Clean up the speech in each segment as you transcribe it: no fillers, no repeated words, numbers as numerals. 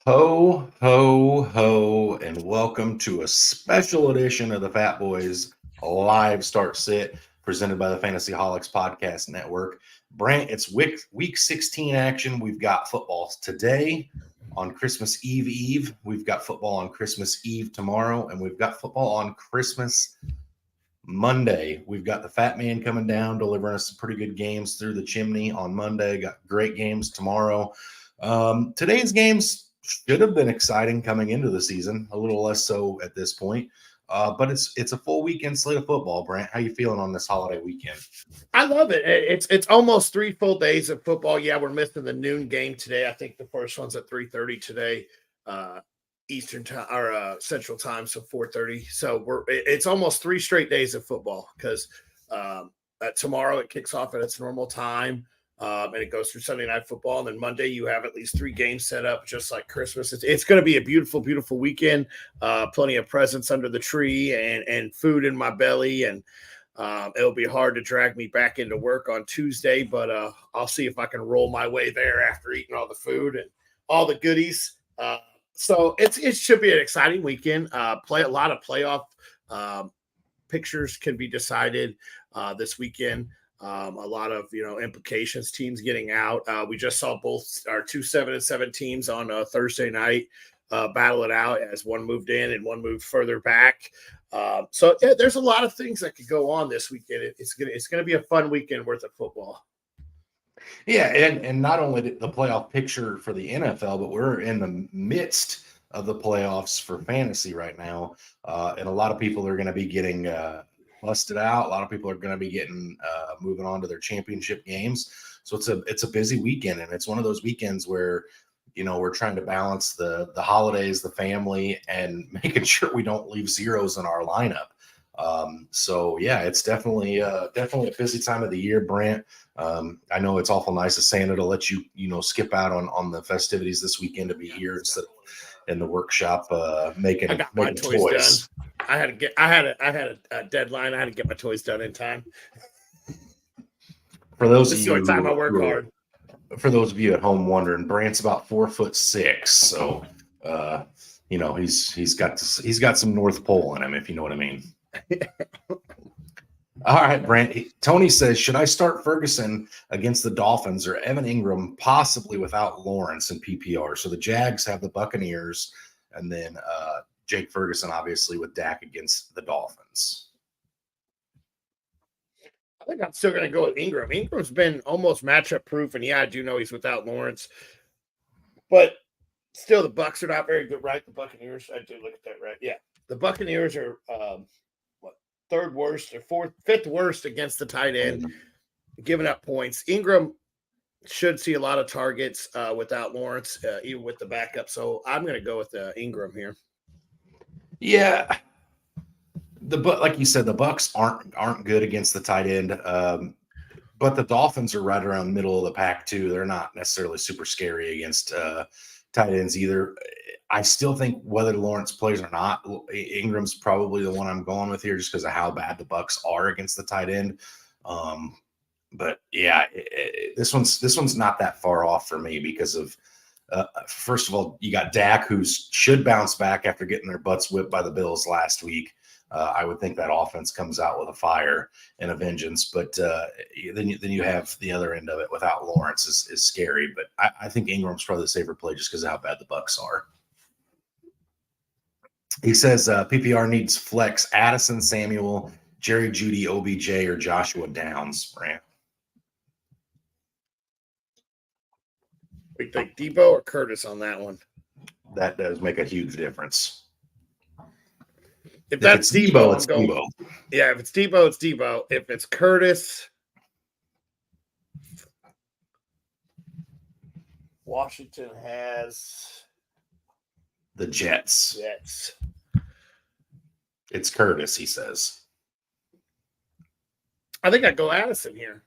Ho, ho, ho, and welcome to a special edition of the FatBoyz Live Start Sit presented by the FantasyHolics Podcast Network. Brant, it's week 16 action. We've got football today on Christmas Eve. We've got football on Christmas Eve tomorrow, and we've got football on Christmas Monday. We've got the Fat Man coming down, delivering us some pretty good games through the chimney on Monday. Got great games tomorrow. Today's games should have been exciting coming into the season, a little less so at this point. But it's a full weekend slate of football. Brant, how you feeling on this holiday weekend? I love it. It's almost 3 full days of football. Yeah, we're missing the noon game today. I think the first one's at 3:30 today, Eastern time or Central time, so 4:30. So it's almost 3 straight days of football because tomorrow it kicks off at its normal time. And it goes through Sunday Night Football. And then Monday, you have at least 3 games set up, just like Christmas. It's going to be a beautiful, beautiful weekend. Plenty of presents under the tree and food in my belly. And it'll be hard to drag me back into work on Tuesday, but I'll see if I can roll my way there after eating all the food and all the goodies. So it should be an exciting weekend. A lot of playoff pictures can be decided this weekend. A lot of implications, teams getting out. We just saw both our 2 7-7 teams on Thursday night battle it out as one moved in and one moved further back. So yeah, there's a lot of things that could go on this weekend. It's gonna be a fun weekend worth of football. Yeah, and not only the playoff picture for the NFL, but we're in the midst of the playoffs for fantasy right now, and a lot of people are going to be getting busted out. A lot of people are going to be getting moving on to their championship games. So it's a busy weekend, and it's one of those weekends where we're trying to balance the holidays, the family, and making sure we don't leave zeros in our lineup. So yeah, it's definitely a busy time of the year, Brant. I know it's awful nice of Santa to let you skip out on the festivities this weekend to be here instead of in the workshop making toys done. I had a deadline. I had to get my toys done in time. For those of you, time I work hard. For those of you at home wondering, Brant's about 4'6", so he's got some North Pole in him, if you know what I mean. All right, Brant. Tony says, should I start Ferguson against the Dolphins or Evan Ingram possibly without Lawrence in PPR? So the Jags have the Buccaneers, and then Jake Ferguson obviously with Dak against the Dolphins. I think I'm still going to go with Ingram. Ingram's been almost matchup proof, and yeah, I do know he's without Lawrence, but still the Bucs are not very good, right? The Buccaneers, I do look at that, right? Yeah, the Buccaneers are third worst or fifth worst against the tight end, giving up points. Ingram should see a lot of targets without Lawrence, even with the backup. So I'm going to go with Ingram here. Yeah, like you said, the Bucs aren't good against the tight end, but the Dolphins are right around the middle of the pack too. They're not necessarily super scary against tight ends either. I still think whether Lawrence plays or not, Ingram's probably the one I'm going with here just because of how bad the Bucs are against the tight end. But yeah, this one's not that far off for me because of first of all, you got Dak, who should bounce back after getting their butts whipped by the Bills last week. I would think that offense comes out with a fire and a vengeance, but then you have the other end of it without Lawrence is scary. But I think Ingram's probably the safer play just because of how bad the Bucs are. He says PPR needs flex Addison Samuel, Jerry Jeudy, OBJ, or Joshua Downs. Brant. We think Debo or Curtis on that one. That does make a huge difference. If that's Debo, it's Debo. Yeah, if it's Debo, it's Debo. If it's Curtis, Washington has the Jets. Jets. It's Curtis, he says. I think I'd go Addison here.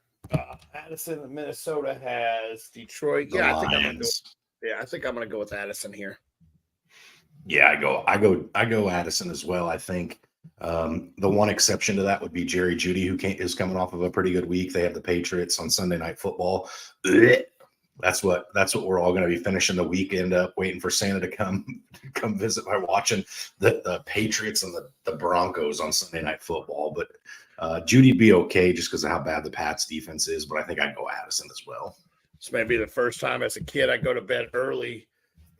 Addison, Minnesota has Detroit. Yeah, I think I'm gonna go with Addison here. Yeah, I go Addison as well. I think the one exception to that would be Jerry Jeudy, who is coming off of a pretty good week. They have the Patriots on Sunday Night Football. That's what we're all going to be finishing the weekend up, waiting for Santa to come visit by watching the Patriots and the Broncos on Sunday Night Football. But Judy'd be okay just because of how bad the Pats defense is. But I think I'd go Addison as well. This may be the first time as a kid I go to bed early,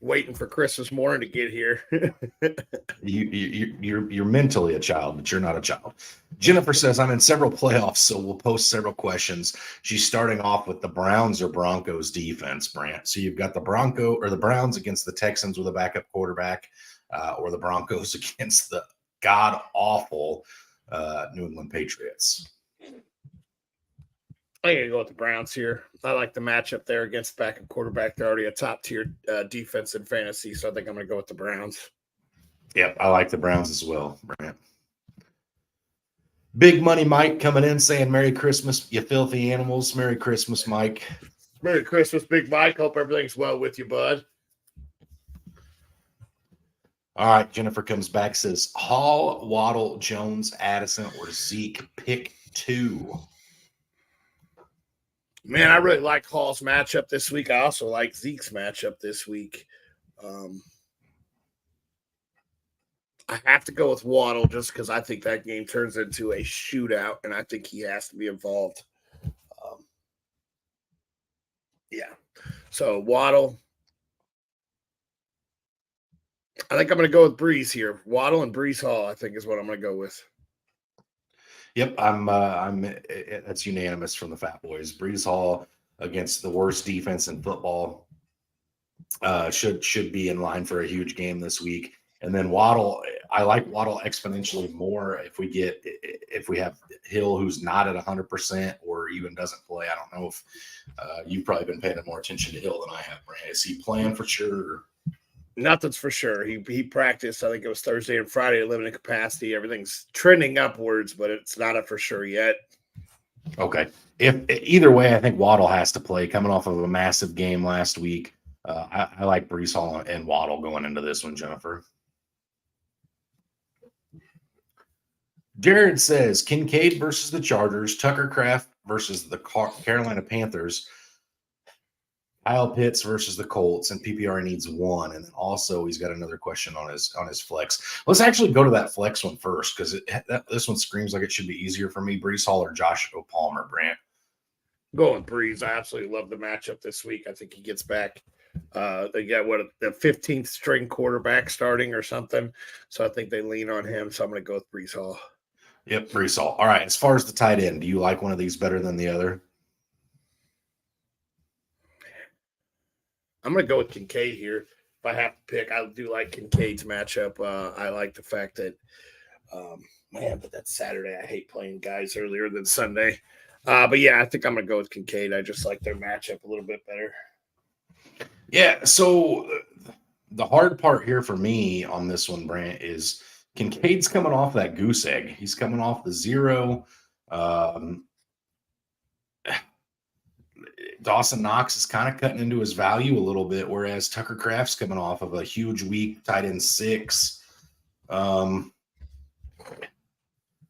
waiting for Christmas morning to get here. You're mentally a child, but you're not a child. Jennifer says, I'm in several playoffs, so we'll post several questions. She's starting off with the Browns or Broncos defense, Brant. So you've got the Browns against the Texans with a backup quarterback, or the Broncos against the god-awful New England Patriots. I'm going to go with the Browns here. I like the matchup there against backup quarterback. They're already a top-tier defense in fantasy, so I think I'm going to go with the Browns. Yep, I like the Browns as well, Brant. Big Money Mike coming in saying, Merry Christmas, you filthy animals. Merry Christmas, Mike. Merry Christmas, Big Mike. Hope everything's well with you, bud. All right, Jennifer comes back, says, Hall, Waddle, Jones, Addison, or Zeke, pick 2. Man, I really like Hall's matchup this week. I also like Zeke's matchup this week. I have to go with Waddle just because I think that game turns into a shootout, and I think he has to be involved. Yeah. So Waddle. I think I'm going to go with Breeze here. Waddle and Breeze Hall, I think, is what I'm going to go with. Yep, that's unanimous from the FatBoyz. Breeze Hall against the worst defense in football should be in line for a huge game this week. And then Waddle, I like Waddle exponentially more if we have Hill who's not at 100% or even doesn't play. I don't know if you've probably been paying more attention to Hill than I have, Brand. Is he playing for sure? Nothing's for sure. He practiced, I think it was Thursday and Friday at limited capacity. Everything's trending upwards, but it's not a for sure yet. Okay. If either way, I think Waddle has to play coming off of a massive game last week. I like Breece Hall and Waddle going into this one, Jennifer. Jared says Kincaid versus the Chargers, Tucker Kraft versus the Carolina Panthers, Kyle Pitts versus the Colts, and PPR needs 1. And then also he's got another question on his flex. Let's actually go to that flex one first because this one screams like it should be easier for me. Breece Hall or Joshua Palmer, Brant? Going Breeze. I absolutely love the matchup this week. I think he gets back. They got the 15th string quarterback starting or something. So I think they lean on him. So I'm going to go with Breece Hall. Yep, Breece Hall. All right. As far as the tight end, do you like one of these better than the other? I'm going to go with Kincaid here. If I have to pick, I do like Kincaid's matchup. I like the fact that, but that's Saturday. I hate playing guys earlier than Sunday. But yeah, I think I'm going to go with Kincaid. I just like their matchup a little bit better. Yeah. So the hard part here for me on this one, Brant, is Kincaid's coming off that goose egg. He's coming off the 0. Dawson Knox is kind of cutting into his value a little bit, whereas Tucker Kraft's coming off of a huge week, tight end 6.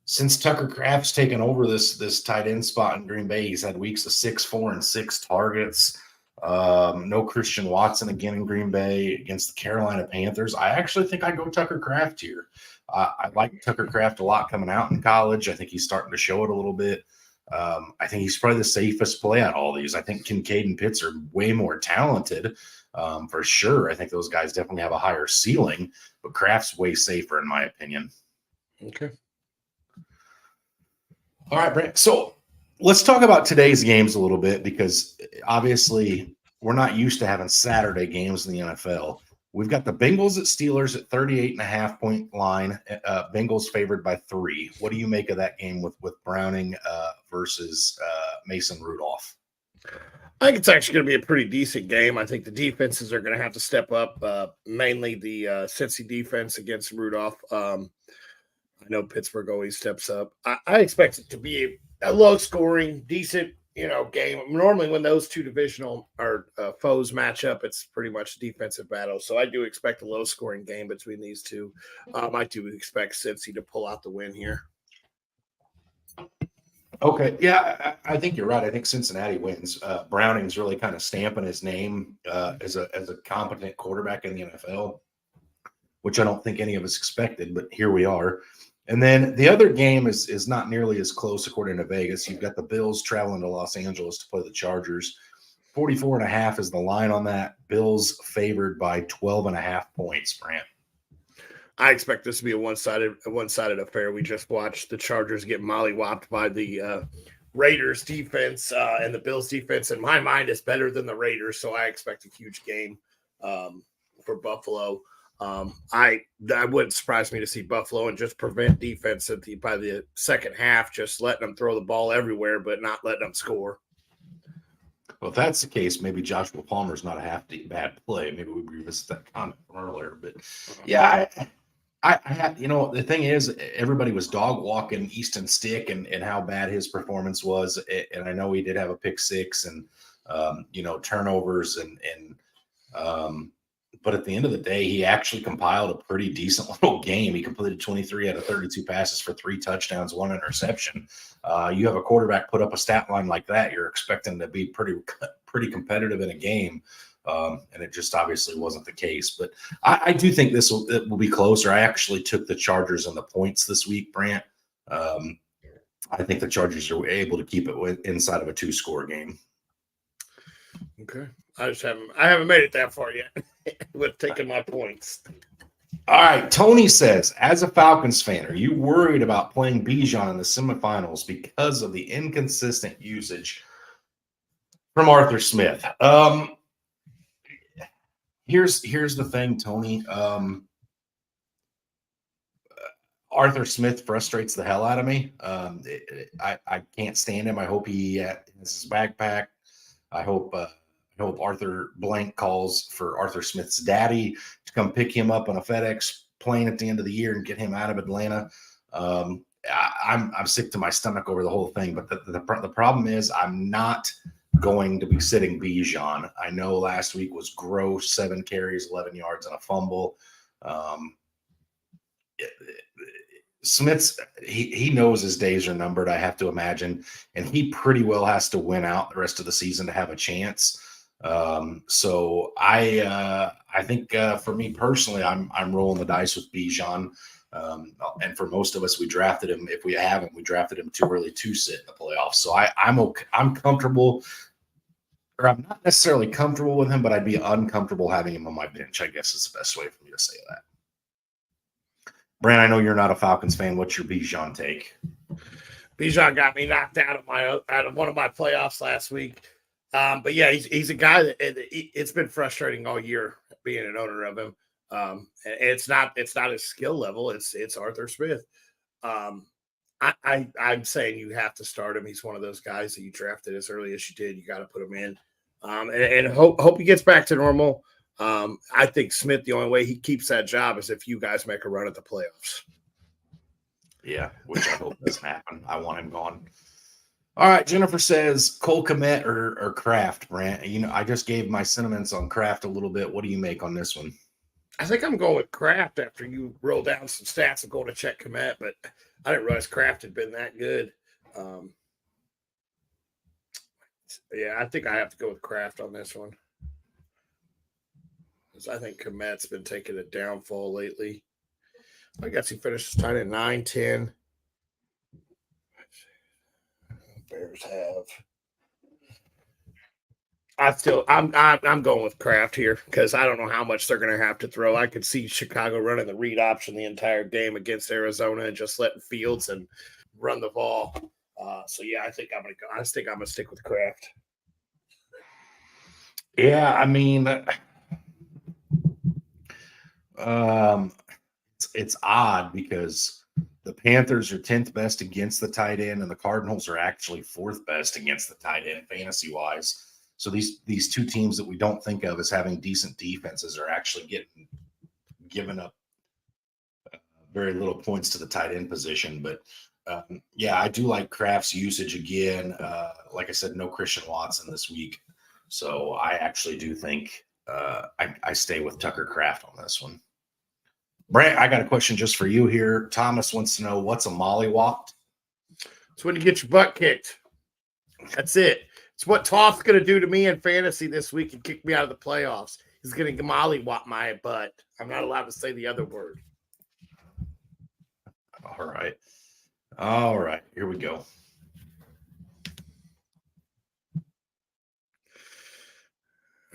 Since Tucker Kraft's taken over this tight end spot in Green Bay, he's had weeks of 6, 4, and 6 targets. No Christian Watson again in Green Bay against the Carolina Panthers. I actually think I'd go Tucker Kraft here. I like Tucker Kraft a lot coming out in college. I think he's starting to show it a little bit. I think he's probably the safest play out of all these. I think Kincaid and Pitts are way more talented for sure. I think those guys definitely have a higher ceiling, but Kraft's way safer in my opinion. Okay. All right, Brent. So let's talk about today's games a little bit because obviously we're not used to having Saturday games in the NFL. We've got the Bengals at Steelers at 38.5 point line. Bengals favored by 3. What do you make of that game with Browning versus Mason Rudolph? I think it's actually going to be a pretty decent game. I think the defenses are going to have to step up, mainly the Cincy defense against Rudolph. I know Pittsburgh always steps up. I expect it to be a low-scoring, decent game. Normally when those two divisional or foes match up, it's pretty much defensive battle. So I do expect a low scoring game between these two. I do expect Cincy to pull out the win here. Okay. Yeah, I think you're right. I think Cincinnati wins. Browning's really kind of stamping his name as a competent quarterback in the NFL, which I don't think any of us expected, but here we are. And then the other game is not nearly as close according to Vegas. You've got the Bills traveling to Los Angeles to play the Chargers. 44.5 is the line on that. Bills favored by 12.5 points, Brant. I expect this to be a one-sided affair. We just watched the Chargers get mollywopped by the Raiders defense, and the Bills defense, in my mind, is better than the Raiders. So I expect a huge game for Buffalo. I wouldn't surprise me to see Buffalo and just prevent defense by the second half, just letting them throw the ball everywhere, but not letting them score. Well, if that's the case, maybe Joshua Palmer's not a half bad play. Maybe we revisit that comment from earlier. But yeah, I had, the thing is, everybody was dog walking Easton Stick and how bad his performance was. And I know he did have a pick six and, turnovers but at the end of the day, he actually compiled a pretty decent little game. He completed 23 out of 32 passes for 3 touchdowns, 1 interception. You have a quarterback put up a stat line like that, you're expecting to be pretty competitive in a game. And it just obviously wasn't the case. But I do think it will be closer. I actually took the Chargers and the points this week, Brant. I think the Chargers are able to keep it inside of a 2-score game. Okay. I haven't made it that far yet with taking my points. All right. Tony says, as a Falcons fan, are you worried about playing Bijan in the semifinals because of the inconsistent usage from Arthur Smith? Here's the thing, Tony. Arthur Smith frustrates the hell out of me. I can't stand him. I hope he has his backpack. I hope Arthur Blank calls for Arthur Smith's daddy to come pick him up on a FedEx plane at the end of the year and get him out of Atlanta. I'm sick to my stomach over the whole thing, but the problem is I'm not going to be sitting Bijan. I know last week was gross, 7 carries, 11 yards, and a fumble. Smith's he knows his days are numbered, I have to imagine, and he pretty well has to win out the rest of the season to have a chance. So I think for me personally, I'm rolling the dice with Bijan. And for most of us, we drafted him. If we haven't, we drafted him too early to sit in the playoffs. So I'm okay. I'm comfortable, or I'm not necessarily comfortable with him, but I'd be uncomfortable having him on my bench, I guess is the best way for me to say that. Brand, I know you're not a Falcons fan. What's your Bijan take? Bijan got me knocked out of one of my playoffs last week. But yeah, he's a guy that it's been frustrating all year being an owner of him. And it's not his skill level. It's Arthur Smith. I'm saying you have to start him. He's one of those guys that you drafted as early as you did. You got to put him in, and hope he gets back to normal. I think Smith, the only way he keeps that job is if you guys make a run at the playoffs. Yeah, which I hope doesn't happen. I want him gone. All right, Jennifer says Cole Kmet or Kraft, Brant. I just gave my sentiments on Kraft a little bit. What do you make on this one? I think I'm going with Kraft after you roll down some stats. I'm going to check Kmet, but I didn't realize Kraft had been that good. Yeah, I think I have to go with Kraft on this one. Because I think Kmet's been taking a downfall lately. I guess he finished tight at 9-10. Bears have. I'm going with Kraft here because I don't know how much they're going to have to throw. I could see Chicago running the read option the entire game against Arizona and just letting Fields and run the ball. So yeah, I think I'm gonna stick with Kraft. Yeah, I mean, it's odd because the Panthers are 10th best against the tight end, and the Cardinals are actually 4th best against the tight end fantasy-wise. So these two teams that we don't think of as having decent defenses are actually giving up very little points to the tight end position. But yeah, I do like Kraft's usage again. Like I said, no Christian Watson this week. So I actually do think I stay with Tucker Kraft on this one. Brant, I got a question just for you here. Thomas wants to know, what's a mollywopped? It's when you get your butt kicked. That's it. It's what Toff's going to do to me in fantasy this week and kick me out of the playoffs. He's going to mollywop my butt. I'm not allowed to say the other word. All right. All right. Here we go.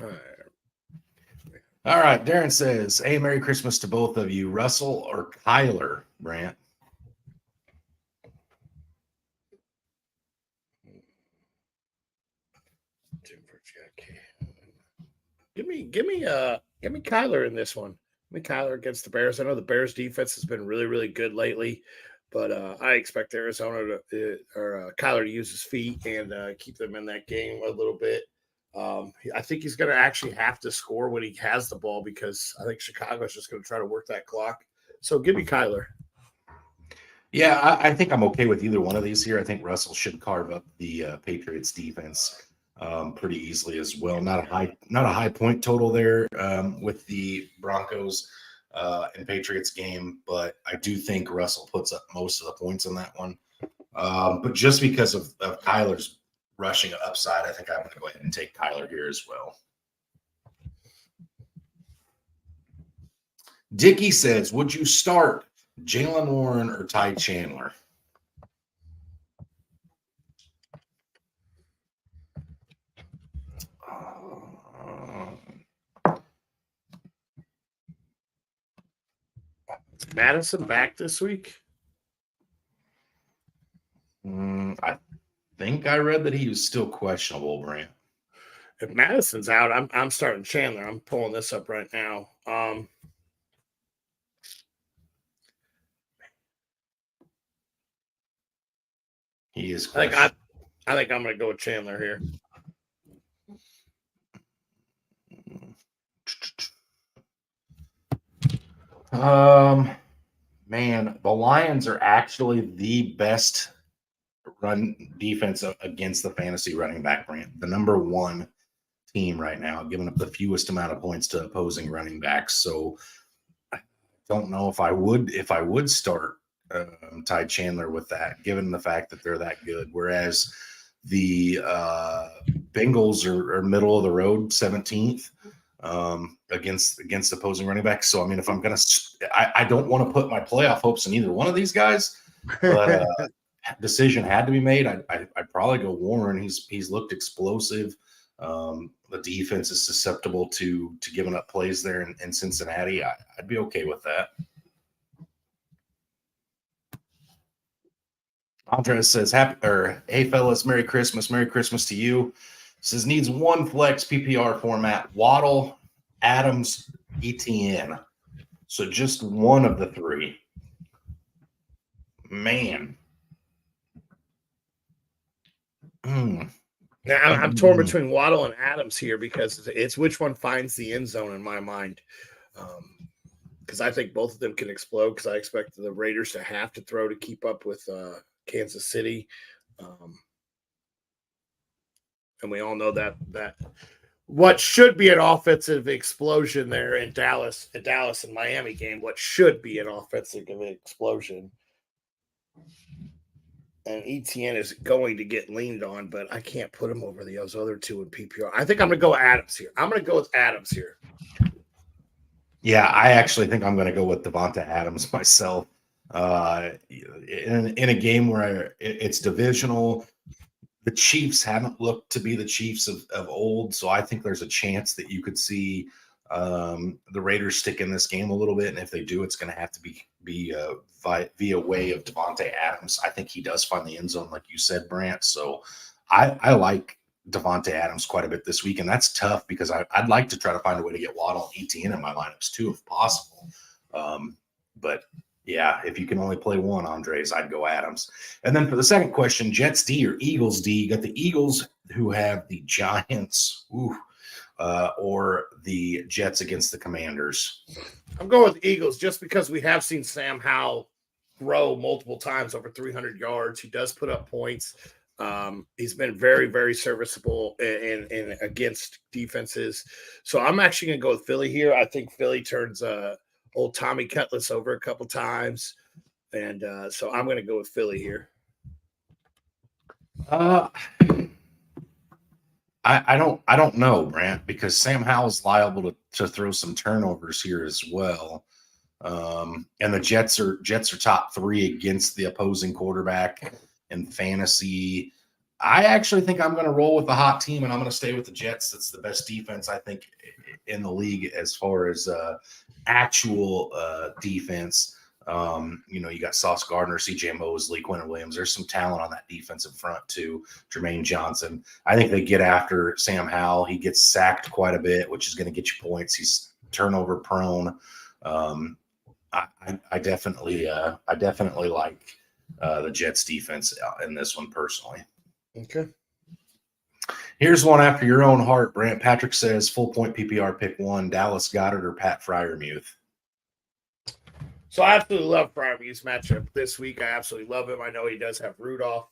All right. Darren says, hey, Merry Christmas to both of you. Russell or Kyler, Brant? Give me Kyler in this one. Give me Kyler against the Bears. I know the Bears defense has been really, really good lately, but I expect Arizona or Kyler to use his feet and keep them in that game a little bit. I think he's going to actually have to score when he has the ball because I think Chicago is just going to try to work that clock. So give me Kyler. Yeah, I think I'm okay with either one of these here. I think Russell should carve up the Patriots defense pretty easily as well. Not a high point total there with the Broncos and Patriots game, but I do think Russell puts up most of the points in that one. But just because of Kyler's rushing upside, I think I'm going to go ahead and take Kyler here as well. Dickie says, would you start Jalen Warren or Ty Chandler? Madison back this week? I think I read that he was still questionable, Brant. If Madison's out, I'm starting Chandler. I'm pulling this up right now. He is. I think I'm going to go with Chandler here. Man, the Lions are actually the best run defense against the fantasy running back, Brant. The number one team right now, giving up the fewest amount of points to opposing running backs. So I don't know if I would start Ty Chandler with that, given the fact that they're that good. Whereas the Bengals are middle of the road, 17th against opposing running backs. So I mean, if I'm gonna, I don't want to put my playoff hopes in either one of these guys, but decision had to be made. I'd probably go Warren. He's looked explosive. The defense is susceptible to giving up plays there in Cincinnati. I'd be okay with that. Andres says, hey fellas, Merry Christmas to you. Says needs one flex PPR format, Waddle, Adams, ETN. So just one of the three. Man. Now I'm torn between Waddle and Adams here because it's which one finds the end zone in my mind. Because I think both of them can explode because I expect the Raiders to have to throw to keep up with Kansas City. And we all know that what should be an offensive explosion there in Dallas and Miami game, what should be an offensive explosion. And ETN is going to get leaned on, but I can't put him over those other two in PPR. I think I'm going to go Adams here. I'm going to go with Adams here. Yeah, I actually think I'm going to go with Devonta Adams myself. In a game where it's divisional, the Chiefs haven't looked to be the Chiefs of old, so I think there's a chance that you could see the Raiders stick in this game a little bit, and if they do, it's going to have to be via way of Devonta Adams. I think he does find the end zone, like you said, Brant. So I like Devonta Adams quite a bit this week, and that's tough because I'd like to try to find a way to get Waddle and ETN in my lineups too, if possible. But yeah, if you can only play one, Andres, I'd go Adams. And then for the second question, Jets D or Eagles D? You got the Eagles who have the Giants, or the Jets against the Commanders. I'm going with Eagles just because we have seen Sam Howell grow multiple times over 300 yards. He does put up points. He's been very, very serviceable in against defenses. So I'm actually going to go with Philly here. I think Philly turns old Tommy Cutlass over a couple times. And so I'm going to go with Philly here. Uh, I don't know, Brant, because Sam Howell's liable to throw some turnovers here as well. And the Jets are top 3 against the opposing quarterback in fantasy. I actually think I'm going to roll with the hot team, and I'm going to stay with the Jets. That's the best defense, I think, in the league as far as actual defense. You got Sauce Gardner, CJ Mosley, Quentin Williams. There's some talent on that defensive front too. Jermaine Johnson. I think they get after Sam Howell. He gets sacked quite a bit, which is going to get you points. He's turnover prone. I definitely like the Jets defense in this one personally. Okay. Here's one after your own heart, Brant. Patrick says full point PPR pick 1, Dallas Goedert or Pat Freiermuth. So I absolutely love Freiermuth's matchup this week. I absolutely love him. I know he does have Rudolph.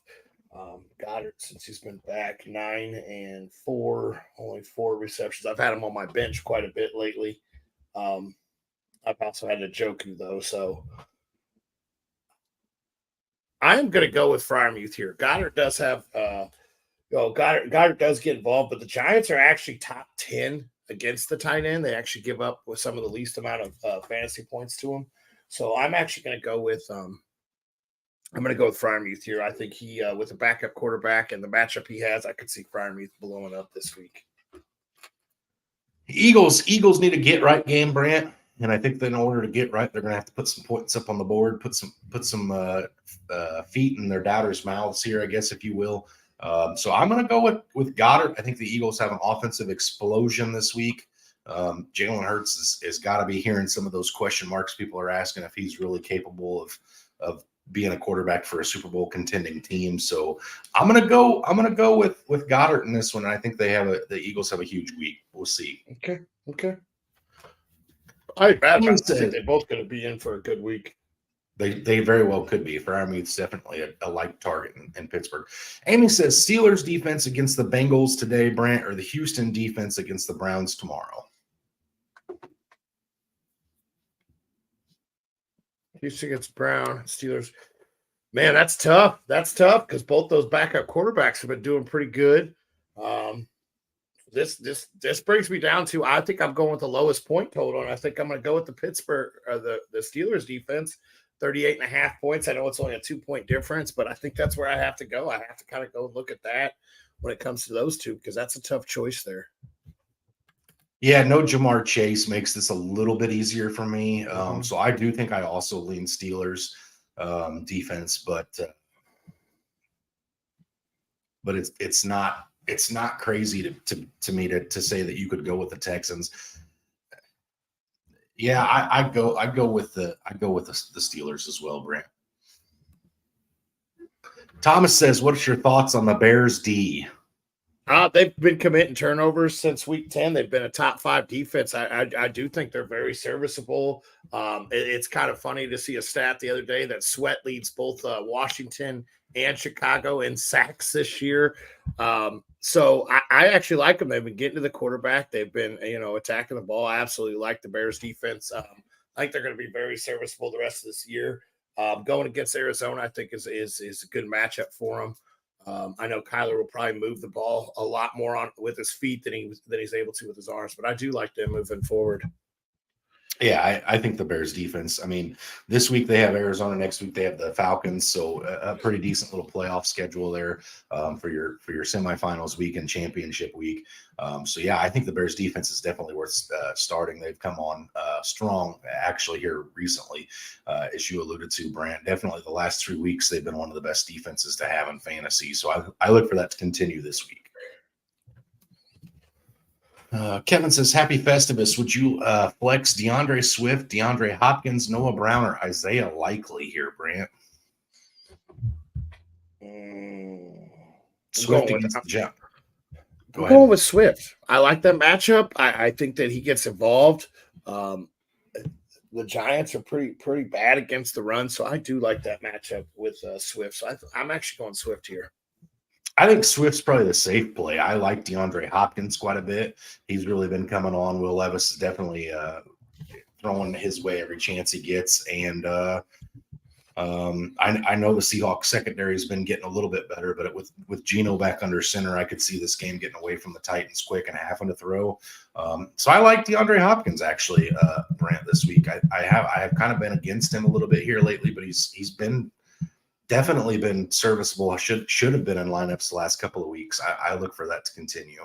Goddard, since he's been back, 9 and 4, only 4 receptions. I've had him on my bench quite a bit lately. I've also had Njoku, though, so I am going to go with Freiermuth here. Goddard does have Goddard does get involved, but the Giants are actually top 10 against the tight end. They actually give up with some of the least amount of fantasy points to him. So I'm actually going to go with Freiermuth here. I think he with a backup quarterback and the matchup he has, I could see Freiermuth blowing up this week. Eagles need a get right game, Brant. And I think that in order to get right, they're going to have to put some points up on the board, put some feet in their doubters' mouths here, I guess, if you will. So I'm going to go with Goddard. I think the Eagles have an offensive explosion this week. Jalen Hurts has got to be hearing some of those question marks. People are asking if he's really capable of being a quarterback for a Super Bowl contending team. So I'm gonna go with Goddard in this one. And I think the Eagles have a huge week. We'll see. Okay. I think they're both going to be in for a good week. They very well could be. Freiermuth's definitely a light target in Pittsburgh. Amy says Steelers defense against the Bengals today, Brant, or the Houston defense against the Browns tomorrow. Houston against Brown, Steelers. Man, that's tough. That's tough because both those backup quarterbacks have been doing pretty good. This brings me down to I think I'm going with the lowest point total, and I think I'm going to go with the Pittsburgh or the Steelers defense, 38.5 points. I know it's only a 2-point difference, but I think that's where I have to go. I have to kind of go look at that when it comes to those two because that's a tough choice there. Yeah, no Jamar Chase makes this a little bit easier for me. So I do think I also lean Steelers defense, but it's not crazy to me to say that you could go with the Texans. Yeah, I'd go with the Steelers as well, Brant. Thomas says, "What's your thoughts on the Bears D?" They've been committing turnovers since week 10. They've been a top 5 defense. I do think they're very serviceable. It's kind of funny to see a stat the other day that Sweat leads both Washington and Chicago in sacks this year. So I actually like them. They've been getting to the quarterback. They've been, attacking the ball. I absolutely like the Bears defense. I think they're going to be very serviceable the rest of this year. Going against Arizona, I think is a good matchup for them. I know Kyler will probably move the ball a lot more on with his feet than he's able to with his arms, but I do like them moving forward. Yeah, I think the Bears defense. I mean, this week they have Arizona. Next week they have the Falcons. So a pretty decent little playoff schedule there for your semifinals week and championship week. So yeah, I think the Bears defense is definitely worth starting. They've come on strong actually here recently, as you alluded to, Brant. Definitely the last 3 weeks they've been one of the best defenses to have in fantasy. So I look for that to continue this week. Kevin says, "Happy Festivus. Would you flex DeAndre Swift, DeAndre Hopkins, Noah Brown, or Isaiah Likely here, Brant?" Swift against the Jets. I'm going with Swift. I like that matchup. I think that he gets involved. The Giants are pretty bad against the run, so I do like that matchup with Swift. So I'm actually going Swift here. I think Swift's probably the safe play. I like DeAndre Hopkins quite a bit. He's really been coming on. Will Levis is definitely throwing his way every chance he gets. And I know the Seahawks secondary has been getting a little bit better, but with Geno back under center, I could see this game getting away from the Titans quick and having to throw. So I like DeAndre Hopkins actually, Brant, this week. I have kind of been against him a little bit here lately, but he's been definitely been serviceable. I should have been in lineups the last couple of weeks. I look for that to continue.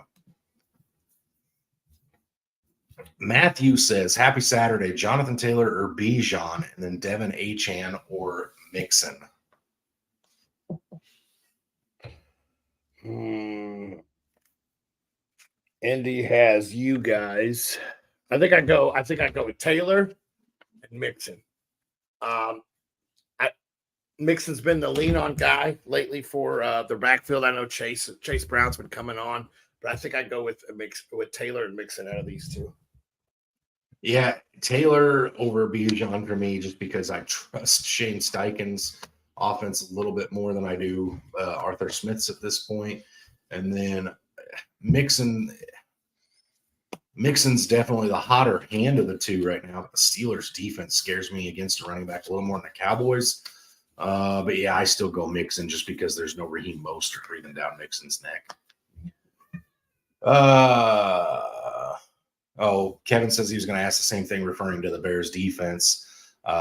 Matthew says, "Happy Saturday, Jonathan Taylor or Bijan, and then Devin Achan or Mixon." Indy has you guys. I think I go with Taylor and Mixon. Mixon's been the lean on guy lately for the backfield. I know Chase Brown's been coming on, but I think I go with Taylor and Mixon out of these two. Yeah, Taylor over Bijan for me, just because I trust Shane Steichen's offense a little bit more than I do Arthur Smith's at this point. And then Mixon's definitely the hotter hand of the two right now. The Steelers' defense scares me against a running back a little more than the Cowboys. But yeah, I still go Mixon just because there's no Raheem Mostert breathing down Mixon's neck. Kevin says he was going to ask the same thing referring to the Bears defense.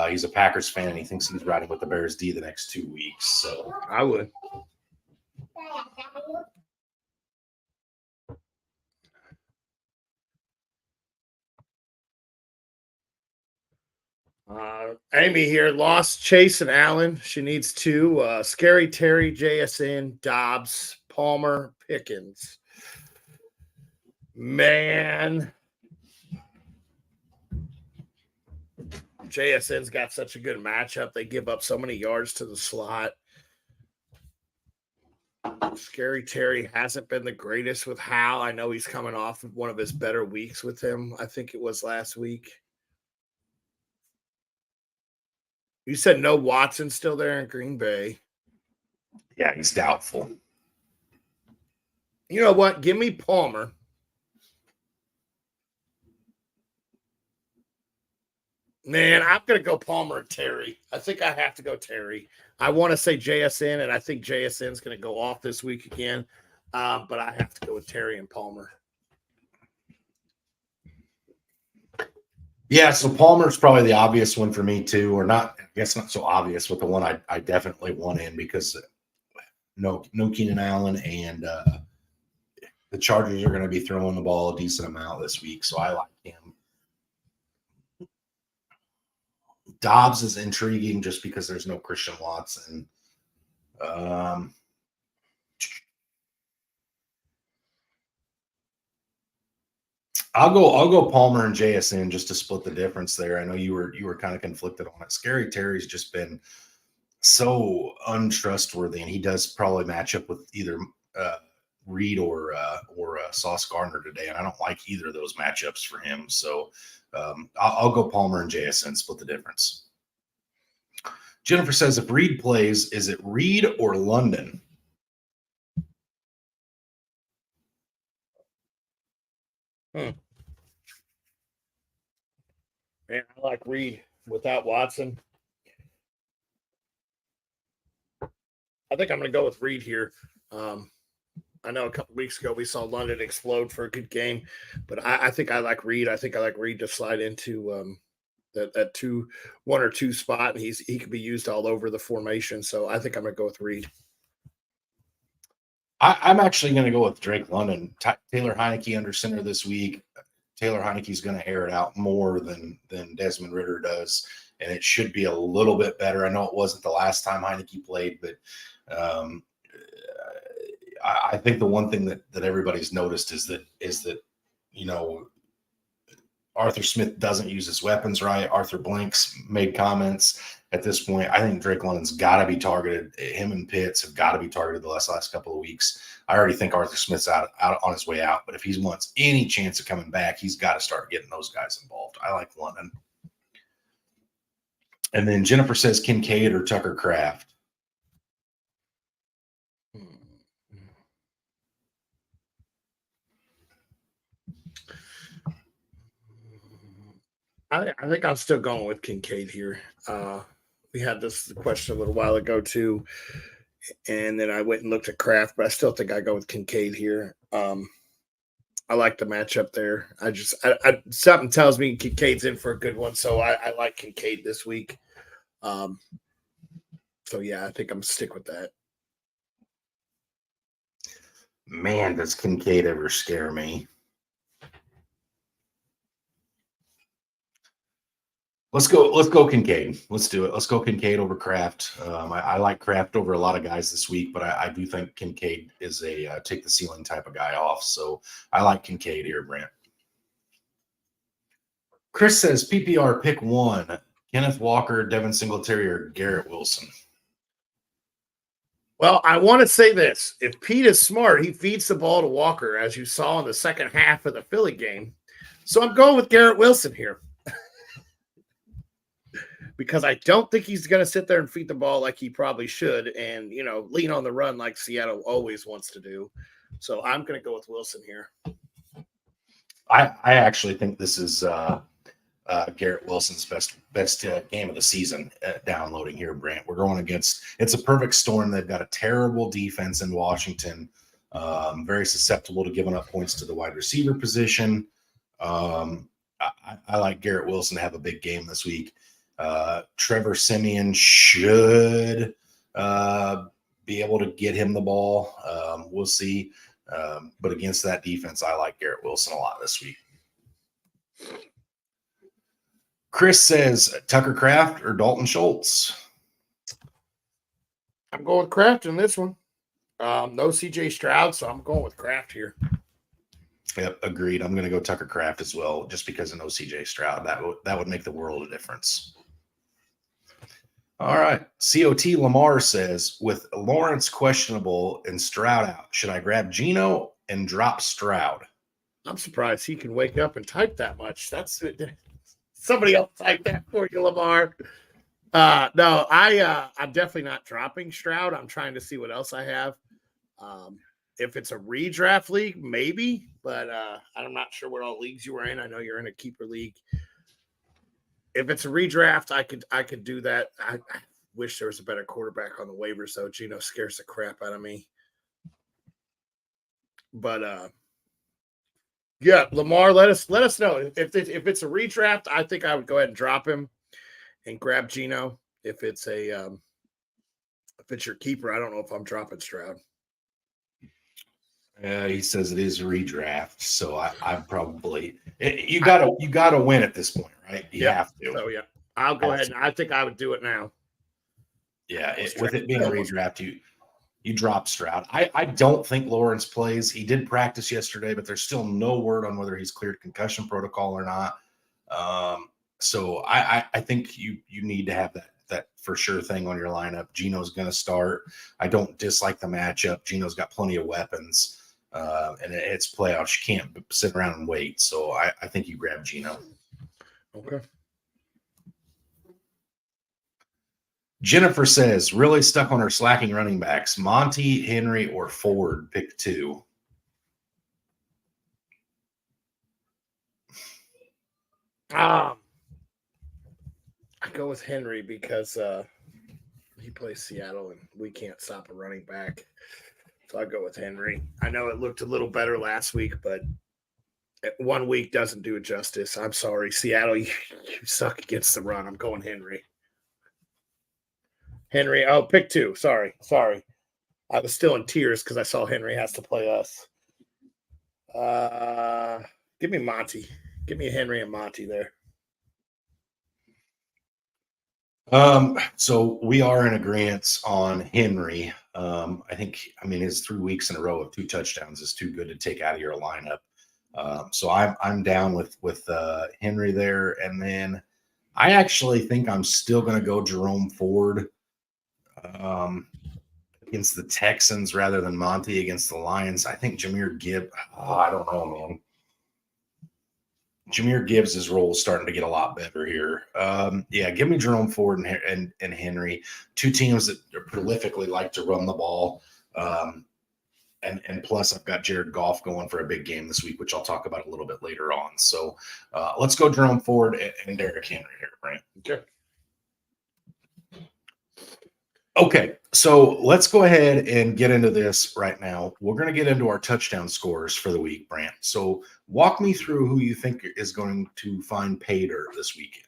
He's a Packers fan and he thinks he's riding with the Bears D the next 2 weeks. So I would. Amy here lost Chase and Allen. She needs two. Scary Terry, JSN, Dobbs, Palmer, Pickens. Man. JSN's got such a good matchup. They give up so many yards to the slot. Scary Terry hasn't been the greatest with Hal. I know he's coming off of one of his better weeks with him. I think it was last week. You said no Watson still there in Green Bay. Yeah, he's doubtful. You know what? Give me Palmer. Man, I'm going to go Palmer and Terry. I think I have to go Terry. I want to say JSN, and I think JSN's going to go off this week again. But I have to go with Terry and Palmer. Yeah, so Palmer's probably the obvious one for me too, or not. I guess not so obvious, but the one I definitely want in because no Keenan Allen, and the Chargers are going to be throwing the ball a decent amount this week, so I like him. Dobbs is intriguing just because there's no Christian Watson. I'll go Palmer and JSN just to split the difference there. I know you were kind of conflicted on it. Scary Terry's just been so untrustworthy, and he does probably match up with either Reed or Sauce Gardner today, and I don't like either of those matchups for him. So I'll go Palmer and JSN, split the difference. Jennifer says, if Reed plays, is it Reed or London? Man, I like Reed without Watson. I think I'm going to go with Reed here. I know a couple weeks ago we saw London explode for a good game, but I think I like Reed. I think I like Reed to slide into that 1 or 2 spot, and he could be used all over the formation. So I think I'm going to go with Reed. I'm actually going to go with Drake London. Taylor Heineke under center this week. Taylor Heineke's going to air it out more than Desmond Ridder does, and it should be a little bit better. I know it wasn't the last time Heineke played, but I think the one thing that everybody's noticed is that Arthur Smith doesn't use his weapons right. Arthur Blank's made comments at this point. I think Drake London's got to be targeted. Him and Pitts have got to be targeted the last couple of weeks. I already think Arthur Smith's out on his way out, but if he wants any chance of coming back, he's got to start getting those guys involved. I like London. And then Jennifer says Kincaid or Tucker Kraft. I think I'm still going with Kincaid here. We had this question a little while ago too, and then I went and looked at Kraft, but I still think I go with Kincaid here. I like the matchup there. Something tells me Kincaid's in for a good one, so I like Kincaid this week. So yeah, I think I'm gonna stick with that. Man, does Kincaid ever scare me? Let's go Kincaid. Let's do it. Let's go Kincaid over Kraft. I like Kraft over a lot of guys this week, but I do think Kincaid is a take the ceiling type of guy off. So I like Kincaid here, Brant. Chris says PPR pick one: Kenneth Walker, Devin Singletary, or Garrett Wilson. Well, I want to say this. If Pete is smart, he feeds the ball to Walker, as you saw in the second half of the Philly game. So I'm going with Garrett Wilson here. Because I don't think he's going to sit there and feed the ball like he probably should and, lean on the run like Seattle always wants to do. So I'm going to go with Wilson here. I actually think this is Garrett Wilson's best game of the season downloading here, Brant. We're going against – it's a perfect storm. They've got a terrible defense in Washington, very susceptible to giving up points to the wide receiver position. I like Garrett Wilson to have a big game this week. Trevor Siemian should be able to get him the ball. We'll see. But against that defense, I like Garrett Wilson a lot this week. Chris says Tucker Kraft or Dalton Schultz. I'm going with Kraft in this one. No CJ Stroud, so I'm going with Kraft here. Yep, agreed. I'm going to go Tucker Kraft as well, just because of no CJ Stroud. That would make the world of difference. All right. COT Lamar says, with Lawrence questionable and Stroud out, should I grab Geno and drop Stroud? I'm surprised he can wake up and type that much. That's somebody else type that for you, Lamar. No, I'm definitely not dropping Stroud. I'm trying to see what else I have. If it's a redraft league, maybe, but I'm not sure what all leagues you were in. I know you're in a keeper league. If it's a redraft, I could do that. I wish there was a better quarterback on the waivers, though. Geno scares the crap out of me. But yeah, Lamar, let us know if it's a redraft. I think I would go ahead and drop him and grab Geno. If it's your keeper, I don't know if I'm dropping Stroud. He says it is a redraft, so I'm probably you gotta win at this point, right? You have to. So yeah, I'll go ahead and I think I would do it now. Yeah, with it being a redraft, you drop Stroud. I don't think Lawrence plays. He did practice yesterday, but there's still no word on whether he's cleared concussion protocol or not. So I think you need to have that for sure thing on your lineup. Geno's going to start. I don't dislike the matchup. Geno's got plenty of weapons. And it's playoffs. You can't sit around and wait. So I think you grab Geno. Okay. Jennifer says, really stuck on her slacking running backs. Monty, Henry, or Ford. Pick two. I go with Henry because he plays Seattle and we can't stop a running back. So I go with Henry. I know it looked a little better last week, but 1 week doesn't do it justice. I'm sorry. Seattle, you suck against the run. I'm going Henry. Henry, pick two. Sorry. I was still in tears because I saw Henry has to play us. Give me Monty. Give me Henry and Monty there. So we are in agreement on Henry. I think, his 3 weeks in a row of 2 touchdowns is too good to take out of your lineup. So I'm down with Henry there. And then I actually think I'm still going to go Jerome Ford against the Texans rather than Monty against the Lions. I think Jahmyr Gibbs, I don't know, man. Jahmyr Gibbs' role is starting to get a lot better here. Give me Jerome Ford and Henry, 2 teams that prolifically like to run the ball. And plus, I've got Jared Goff going for a big game this week, which I'll talk about a little bit later on. So let's go Jerome Ford and Derrick Henry here, Brant. Okay. Okay, so let's go ahead and get into this right now. We're going to get into our touchdown scores for the week, Brant. So walk me through who you think is going to find pay dirt this weekend.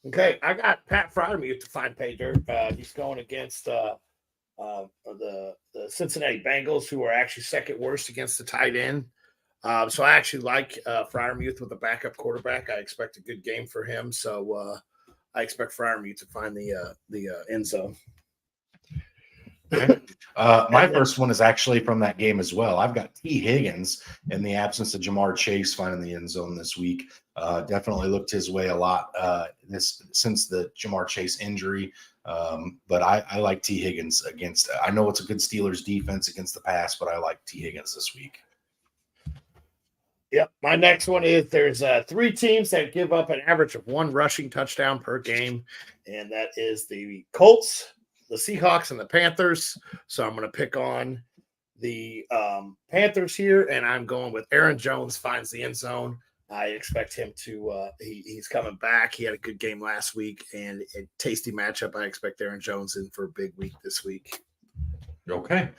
Okay, I got Pat Fryermuth to find pay dirt. He's going against the Cincinnati Bengals, who are actually second worst against the tight end. So I actually like Fryermuth with a backup quarterback. I expect a good game for him. So I expect Fryermuth to find the end zone. Okay. My first one is actually from that game as well. I've got T. Higgins in the absence of Jamar Chase finding the end zone this week. Definitely looked his way a lot since the Jamar Chase injury. But I like T. Higgins against. I know it's a good Steelers defense against the pass, but I like T. Higgins this week. Yep. My next one is there's 3 teams that give up an average of 1 rushing touchdown per game, and that is the Colts, the Seahawks, and the Panthers. So I'm going to pick on the Panthers here, and I'm going with Aaron Jones finds the end zone. I expect him to he's coming back. He had a good game last week, and a tasty matchup. I expect Aaron Jones in for a big week this week. Okay.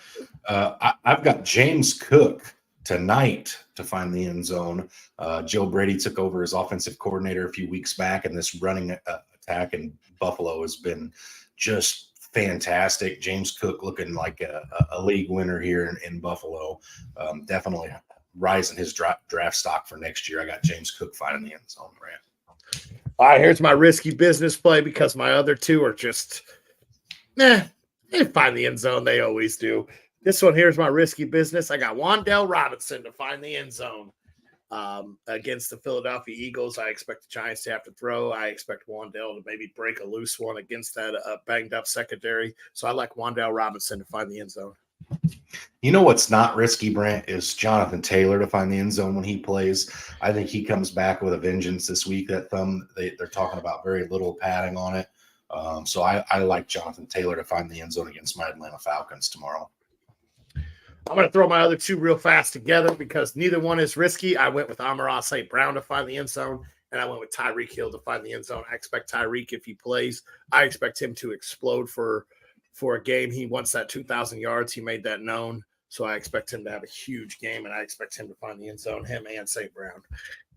I've got James Cook tonight to find the end zone. Joe Brady took over as offensive coordinator a few weeks back, and this running attack in Buffalo has been just fantastic. James Cook looking like a league winner here in Buffalo. Definitely rising his draft stock for next year. I got James Cook finding the end zone, Brant. All right, here's my risky business play because my other 2 are just, they find the end zone. They always do. This one here's my risky business. I got Wan'Dale Robinson to find the end zone against the Philadelphia Eagles. I expect the Giants to have to throw. I expect Wan'Dale to maybe break a loose one against that banged up secondary. So I like Wan'Dale Robinson to find the end zone. You know what's not risky, Brent, is Jonathan Taylor to find the end zone when he plays. I think he comes back with a vengeance this week. That thumb, they're talking about very little padding on it. So I like Jonathan Taylor to find the end zone against my Atlanta Falcons tomorrow. I'm going to throw my other 2 real fast together because neither one is risky. I went with Amon-Ra St. Brown to find the end zone, and I went with Tyreek Hill to find the end zone. I expect Tyreek, if he plays, I expect him to explode for a game. He wants that 2,000 yards. He made that known. So I expect him to have a huge game, and I expect him to find the end zone, him and St. Brown.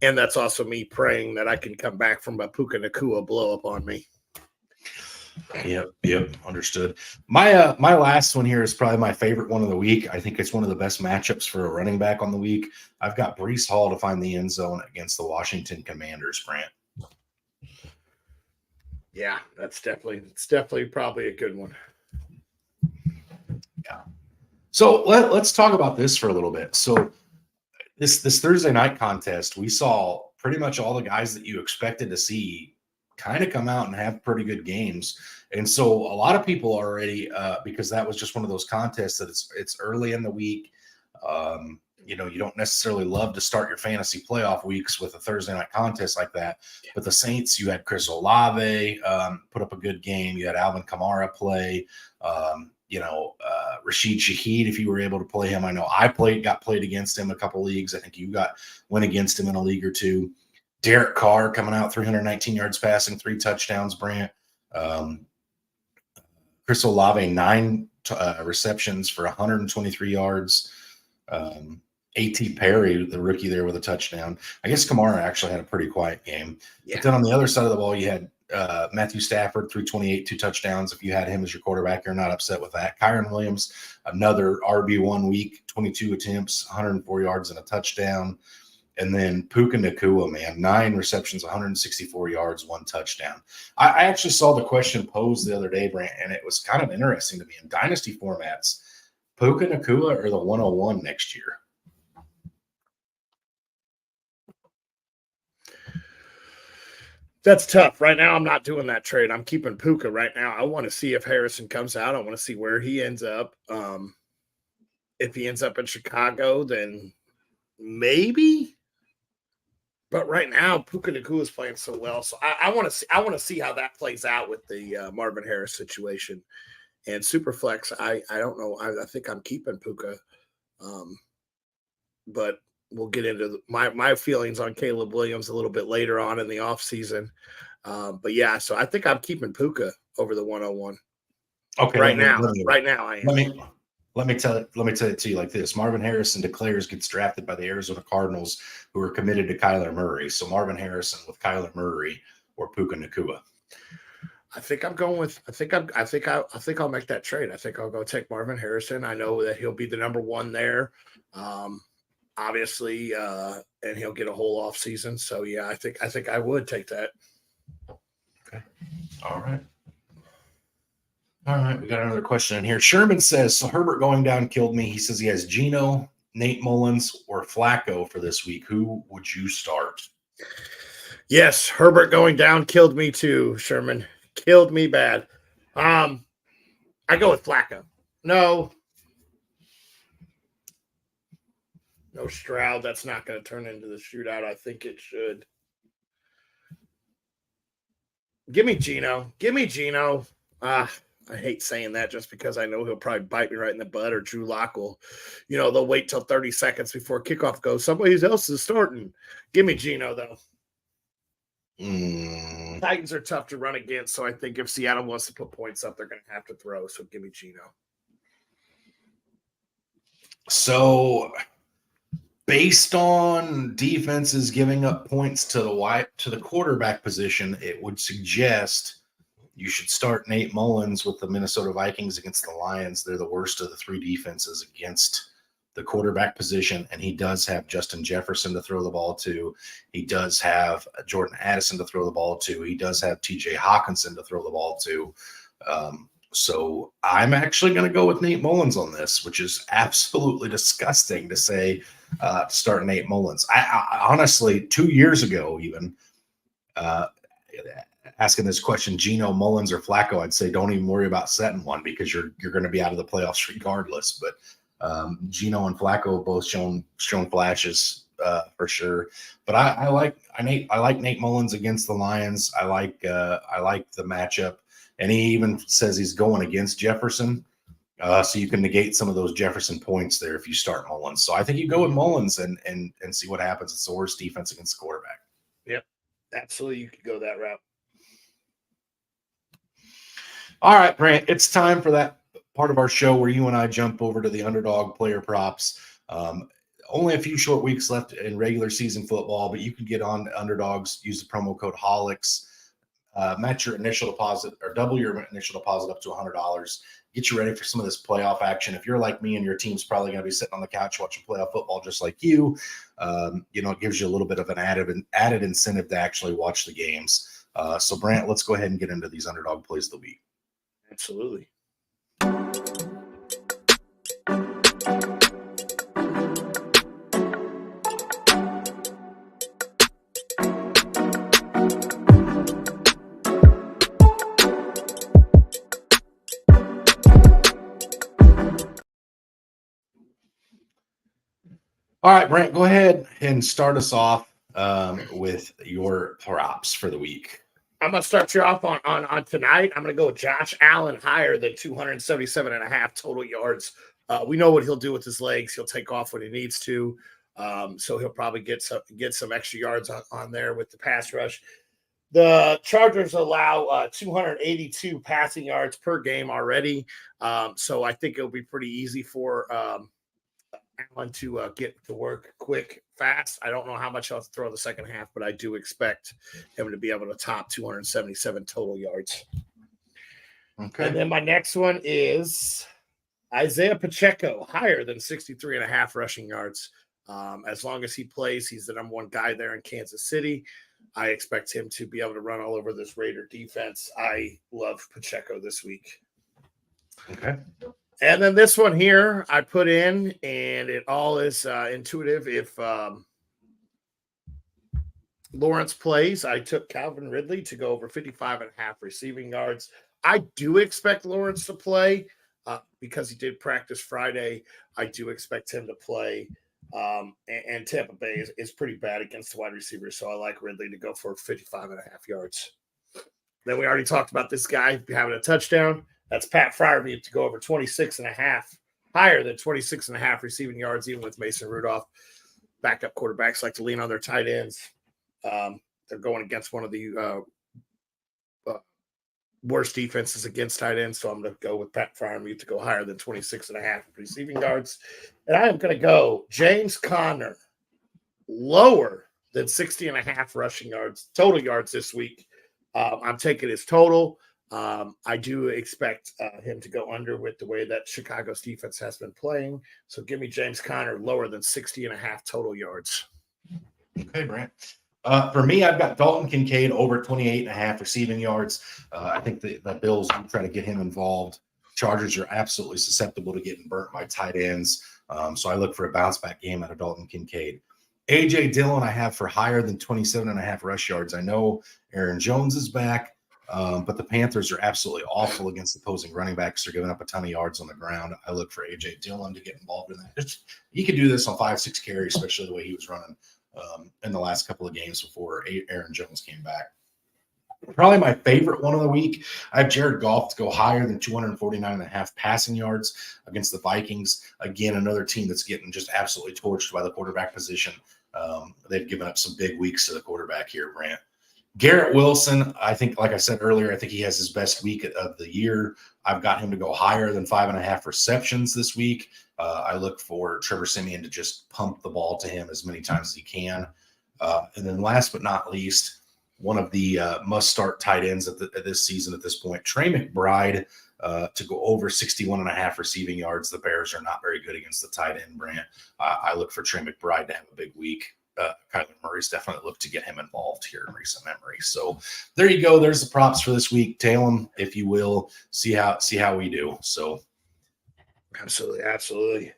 And that's also me praying that I can come back from a Puka Nacua blow up on me. Yep. Understood. My last one here is probably my favorite one of the week. I think it's one of the best matchups for a running back on the week. I've got Breece Hall to find the end zone against the Washington Commanders, Brant. Yeah, it's definitely probably a good one. Yeah. So let's talk about this for a little bit. So this Thursday night contest, we saw pretty much all the guys that you expected to see kind of come out and have pretty good games. And so a lot of people already, because that was just one of those contests that it's early in the week. You don't necessarily love to start your fantasy playoff weeks with a Thursday night contest like that. But the Saints, you had Chris Olave put up a good game. You had Alvin Kamara play. Rashid Shaheed, if you were able to play him. I know I got played against him a couple leagues. I think you went against him in a league or 2. Derek Carr coming out 319 yards passing, 3 touchdowns, Brant. Chris Olave, 9 receptions for 123 yards. A.T. Perry, the rookie there with a touchdown. I guess Kamara actually had a pretty quiet game. Yeah. But then on the other side of the ball, you had Matthew Stafford, 328, 2 touchdowns. If you had him as your quarterback, you're not upset with that. Kyron Williams, another RB1 week, 22 attempts, 104 yards and a touchdown. And then Puka Nacua, man, 9 receptions, 164 yards, 1 touchdown. I actually saw the question posed the other day, Brant, and it was kind of interesting to me. In dynasty formats, Puka Nacua or the 101 next year? That's tough. Right now, I'm not doing that trade. I'm keeping Puka right now. I want to see if Harrison comes out. I want to see where he ends up. If he ends up in Chicago, then maybe. But right now, Puka Nacua is playing so well. So I want to see how that plays out with the Marvin Harris situation. And Superflex, I don't know. I think I'm keeping Puka. But we'll get into my feelings on Caleb Williams a little bit later on in the offseason. But yeah, so I think I'm keeping Puka over the 101. Okay, Right now I am. Let me tell it to you like this. Marvin Harrison declares gets drafted by the Arizona Cardinals, who are committed to Kyler Murray. So Marvin Harrison with Kyler Murray or Puka Nacua. I think I'm going with. I think I'll make that trade. I think I'll go take Marvin Harrison. I know that he'll be the number one there, obviously, and he'll get a whole off season. So yeah, I think I would take that. Okay. All right. All right, we got another question in here. Sherman says, so Herbert going down killed me. He says he has Geno, Nate Mullins, or Flacco for this week. Who would you start? Yes, Herbert going down killed me too, Sherman. Killed me bad. I go with Flacco. No Stroud. That's not going to turn into the shootout. I think it should. Give me Geno. I hate saying that just because I know he'll probably bite me right in the butt, or Drew Lock will, they'll wait till 30 seconds before kickoff goes. Somebody else is starting. Give me Geno, though. Titans are tough to run against, so I think if Seattle wants to put points up, they're going to have to throw. So give me Geno. So, based on defenses giving up points to the quarterback position, it would suggest you should start Nate Mullins with the Minnesota Vikings against the Lions. They're the worst of the three defenses against the quarterback position, and he does have Justin Jefferson to throw the ball to. He does have Jordan Addison to throw the ball to. He does have TJ Hawkinson to throw the ball to. So I'm actually going to go with Nate Mullins on this, which is absolutely disgusting to say start Nate Mullins. I honestly, 2 years ago even, asking this question, Geno, Mullins, or Flacco, I'd say don't even worry about setting one because you're going to be out of the playoffs regardless. But Geno and Flacco both shown flashes for sure. But I like Nate Mullins against the Lions. I like the matchup, and he even says he's going against Jefferson, so you can negate some of those Jefferson points there if you start Mullins. So I think you go with Mullins and see what happens. It's the worst defense against the quarterback. Yep, absolutely. You could go that route. All right, Grant, it's time for that part of our show where you and I jump over to the underdog player props. Only a few short weeks left in regular season football, but you can get on underdogs, use the promo code HOLICS, match your initial deposit or double your initial deposit up to $100. Get you ready for some of this playoff action. If you're like me and your team's probably going to be sitting on the couch watching playoff football just like you, it gives you a little bit of an added incentive to actually watch the games. So, Brant, let's go ahead and get into these underdog plays of the week. Absolutely. All right, Brent, go ahead and start us off with your props for the week. I'm going to start you off on tonight. I'm going to go with Josh Allen higher than 277.5 total yards. We know what he'll do with his legs. He'll take off when he needs to. So he'll probably get some extra yards on there with the pass rush. The Chargers allow 282 passing yards per game already. So I think it'll be pretty easy for Allen to get to work quick, fast. I don't know how much he'll have to throw in the second half, but I do expect him to be able to top 277 total yards. Okay. And then my next one is Isaiah Pacheco, higher than 63.5 rushing yards. As long as he plays, he's the number one guy there in Kansas City. I expect him to be able to run all over this Raider defense. I love Pacheco this week. Okay. And then this one here I put in, and it all is intuitive. If Lawrence plays, I took Calvin Ridley to go over 55.5 receiving yards. I do expect Lawrence to play because he did practice Friday. I do expect him to play. And Tampa Bay is pretty bad against the wide receivers, so I like Ridley to go for 55.5 yards. Then we already talked about this guy having a touchdown. That's Pat Freiermuth to go over 26.5, higher than 26.5 receiving yards, even with Mason Rudolph. Backup quarterbacks like to lean on their tight ends. They're going against one of the worst defenses against tight ends. So I'm going to go with Pat Freiermuth to go higher than 26.5 receiving yards. And I am going to go James Conner lower than 60.5 rushing yards, total yards this week. I'm taking his total. I do expect him to go under with the way that Chicago's defense has been playing. So give me James Conner lower than 60.5 total yards. Okay, Brant. For me, I've got Dalton Kincaid over 28.5 receiving yards. I think the Bills will try to get him involved. Chargers are absolutely susceptible to getting burnt by tight ends. So I look for a bounce back game out of Dalton Kincaid. A.J. Dillon, I have for higher than 27.5 rush yards. I know Aaron Jones is back, but the Panthers are absolutely awful against opposing running backs. They're giving up a ton of yards on the ground. I look for A.J. Dillon to get involved in that. He could do this on 5-6 carries, especially the way he was running in the last couple of games before Aaron Jones came back. Probably my favorite one of the week, I have Jared Goff to go higher than 249.5 passing yards against the Vikings. Again, another team that's getting just absolutely torched by the quarterback position. They've given up some big weeks to the quarterback here, Brant. Garrett Wilson, I think, like I said earlier, I think he has his best week of the year. I've got him to go higher than 5.5 receptions this week. I look for Trevor Siemian to just pump the ball to him as many times as he can. And then last but not least, one of the must-start tight ends at this season at this point, Trey McBride, to go over 61.5 receiving yards. The Bears are not very good against the tight end, Brant. I look for Trey McBride to have a big week. Kyler Murray's definitely looked to get him involved here in recent memory. So there you go. There's the props for this week. Tail them, if you will. See how we do. So absolutely.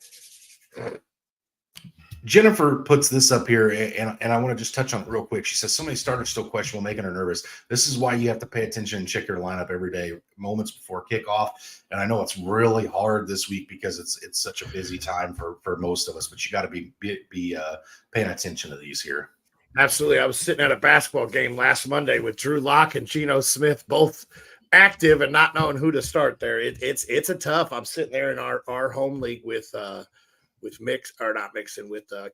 Jennifer puts this up here, and I want to just touch on it real quick. She says, so many starters still questionable, making her nervous. This is why you have to pay attention and check your lineup every day, moments before kickoff. And I know it's really hard this week because it's such a busy time for most of us, but you got to be paying attention to these here. Absolutely. I was sitting at a basketball game last Monday with Drew Lock and Geno Smith, both active and not knowing who to start there. It's a tough. I'm sitting there in our home league with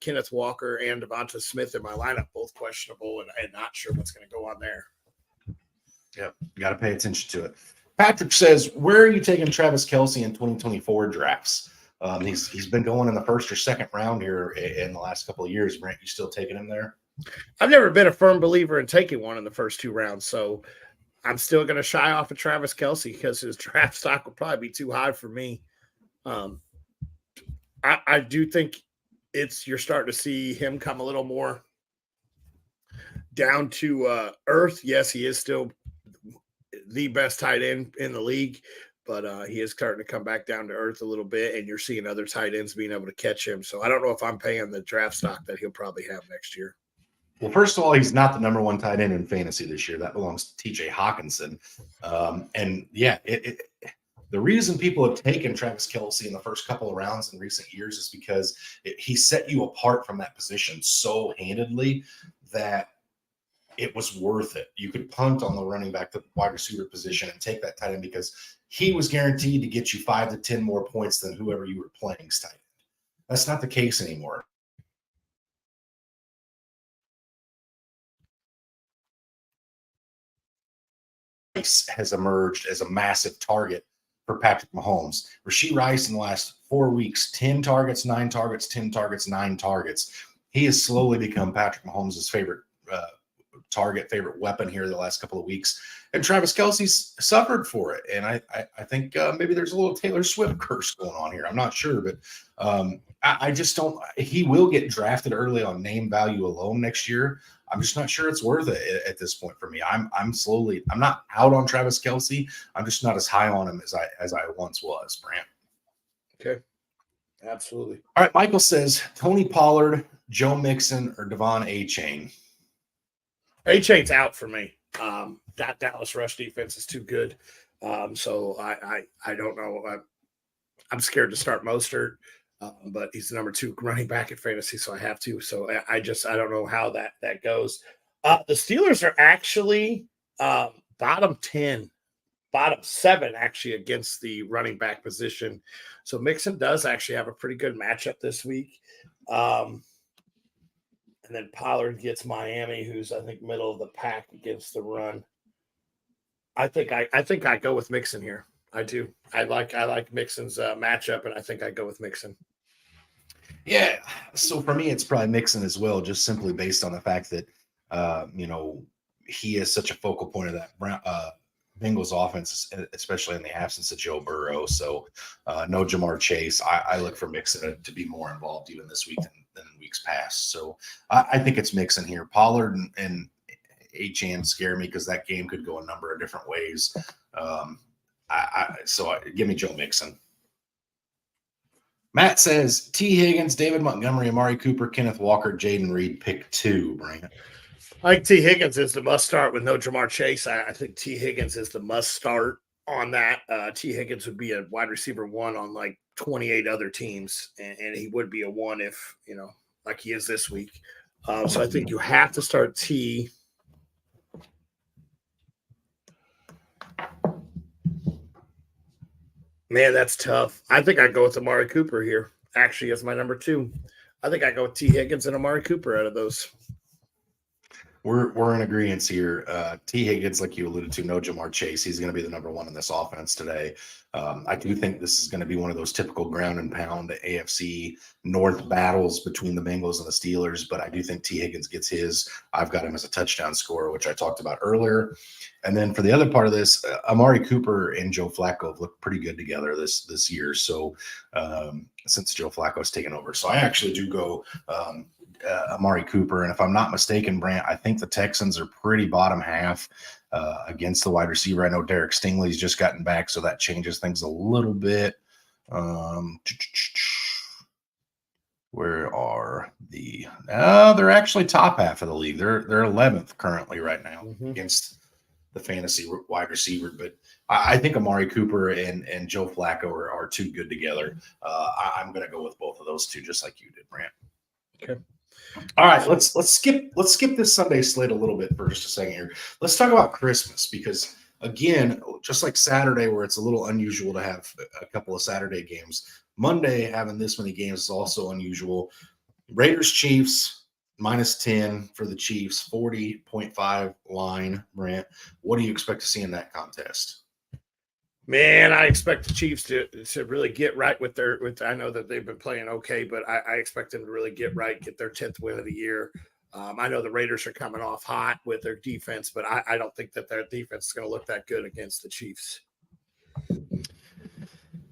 Kenneth Walker and Devonta Smith in my lineup, both questionable and not sure what's going to go on there. Yep, got to pay attention to it. Patrick says, where are you taking Travis Kelce in 2024 drafts? He's been going in the first or second round here in the last couple of years. Brent, you still taking him there? I've never been a firm believer in taking one in the first 2 rounds, so I'm still going to shy off of Travis Kelce because his draft stock will probably be too high for me. I do think you're starting to see him come a little more down to earth. Yes, he is still the best tight end in the league, but he is starting to come back down to earth a little bit, and you're seeing other tight ends being able to catch him. So I don't know if I'm paying the draft stock that he'll probably have next year. Well, first of all, he's not the number one tight end in fantasy this year. That belongs to TJ Hawkinson. And yeah, the reason people have taken Travis Kelce in the first couple of rounds in recent years is because he set you apart from that position so handedly that it was worth it. You could punt on the running back, the wide receiver position, and take that tight end because he was guaranteed to get you 5 to 10 more points than whoever you were playing's tight end. That's not the case anymore. Has emerged as a massive target for Patrick Mahomes. Rashee Rice in the last 4 weeks, 10 targets, 9 targets, 10 targets, 9 targets. He has slowly become Patrick Mahomes' favorite target, favorite weapon here the last couple of weeks. And Travis Kelce's suffered for it. And I think maybe there's a little Taylor Swift curse going on here. I'm not sure, but I just don't. He will get drafted early on name value alone next year. I'm just not sure it's worth it at this point for me. I'm not out on Travis Kelce. I'm just not as high on him as I once was, Brant. Okay. Absolutely. All right. Michael says Tony Pollard, Joe Mixon, or Devon Achane. Achane's out for me. That Dallas rush defense is too good. So I don't know. I'm scared to start Mostert. But he's the number 2 running back in fantasy, so I have to. So I don't know how that goes. The Steelers are actually bottom 10, bottom 7 actually against the running back position. So Mixon does actually have a pretty good matchup this week. And then Pollard gets Miami, who's I think middle of the pack against the run. I think I go with Mixon here. I do. I like Mixon's matchup, and I think I go with Mixon. Yeah. So for me, it's probably Mixon as well, just simply based on the fact that, he is such a focal point of that Bengals offense, especially in the absence of Joe Burrow. So no Jamar Chase. I look for Mixon to be more involved even this week than weeks past. So I think it's Mixon here. Pollard and HM scare me because that game could go a number of different ways. Give me Joe Mixon. Matt says T. Higgins, David Montgomery, Amari Cooper, Kenneth Walker, Jaden Reed, pick 2, Brant. I think T. Higgins is the must start with no Jamar Chase. I think T. Higgins is the must start on that. T. Higgins would be a wide receiver 1 on like 28 other teams, and he would be a 1 if, like he is this week. So I think you have to start T. Man, that's tough. I think I go with Amari Cooper here, actually, as my number 2. I think I go with T. Higgins and Amari Cooper out of those. We're in agreement here. T. Higgins, like you alluded to, no Jamar Chase. He's going to be the number 1 in this offense today. I do think this is going to be one of those typical ground and pound AFC North battles between the Bengals and the Steelers, but I do think T. Higgins gets his. I've got him as a touchdown scorer, which I talked about earlier. And then for the other part of this, Amari Cooper and Joe Flacco have looked pretty good together this year. So since Joe Flacco's taken over, so I actually do go Amari Cooper. And if I'm not mistaken, Brant, I think the Texans are pretty bottom half against the wide receiver. I know Derek Stingley's just gotten back, so that changes things a little bit. Where are the? They're actually top half of the league. They're 11th currently right now against the fantasy wide receiver. But I think Amari Cooper and Joe Flacco are too good together. I'm going to go with both of those two, just like you did, Brant. Okay. All right, let's skip this Sunday slate a little bit for just a second here. Let's talk about Christmas because, again, just like Saturday, where it's a little unusual to have a couple of Saturday games, Monday having this many games is also unusual. Raiders Chiefs -10 for the Chiefs, 40.5 line. Brant, what do you expect to see in that contest? Man, I expect the Chiefs to really get right with I know that they've been playing okay, but I expect them to really get right, get their 10th win of the year. I know the Raiders are coming off hot with their defense, but I don't think that their defense is going to look that good against the Chiefs.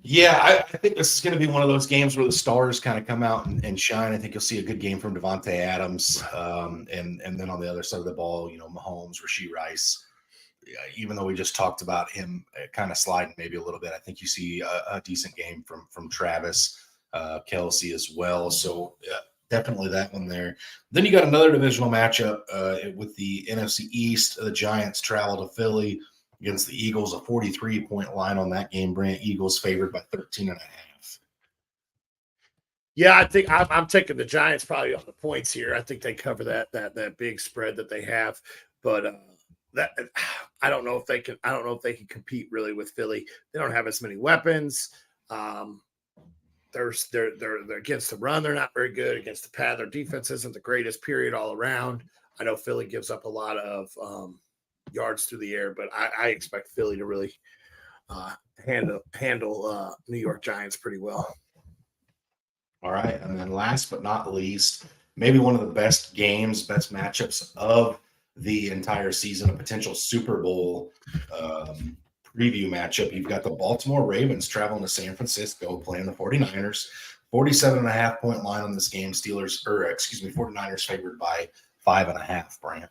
Yeah, I think this is going to be one of those games where the stars kind of come out and shine. I think you'll see a good game from Devontae Adams, and then on the other side of the ball, Mahomes, Rashee Rice. Even though we just talked about him kind of sliding maybe a little bit, I think you see a decent game from Travis Kelce as well. So definitely that one there. Then you got another divisional matchup with the NFC East. The Giants travel to Philly against the Eagles, a 43-point line on that game. Brant, Eagles favored by 13.5. Yeah, I think I'm taking the Giants probably on the points here. I think they cover that big spread that they have, but that I don't know if they can. I don't know if they can compete really with Philly. They don't have as many weapons. They're against the run. They're not very good against the pass. Their defense isn't the greatest. Period all around. I know Philly gives up a lot of yards through the air, but I expect Philly to really handle New York Giants pretty well. All right, and then last but not least, maybe one of the best matchups of the entire season, a potential Super Bowl preview matchup. You've got the Baltimore Ravens traveling to San Francisco, playing the 49ers. 47.5-point line on this game. 49ers favored by 5.5, Brant.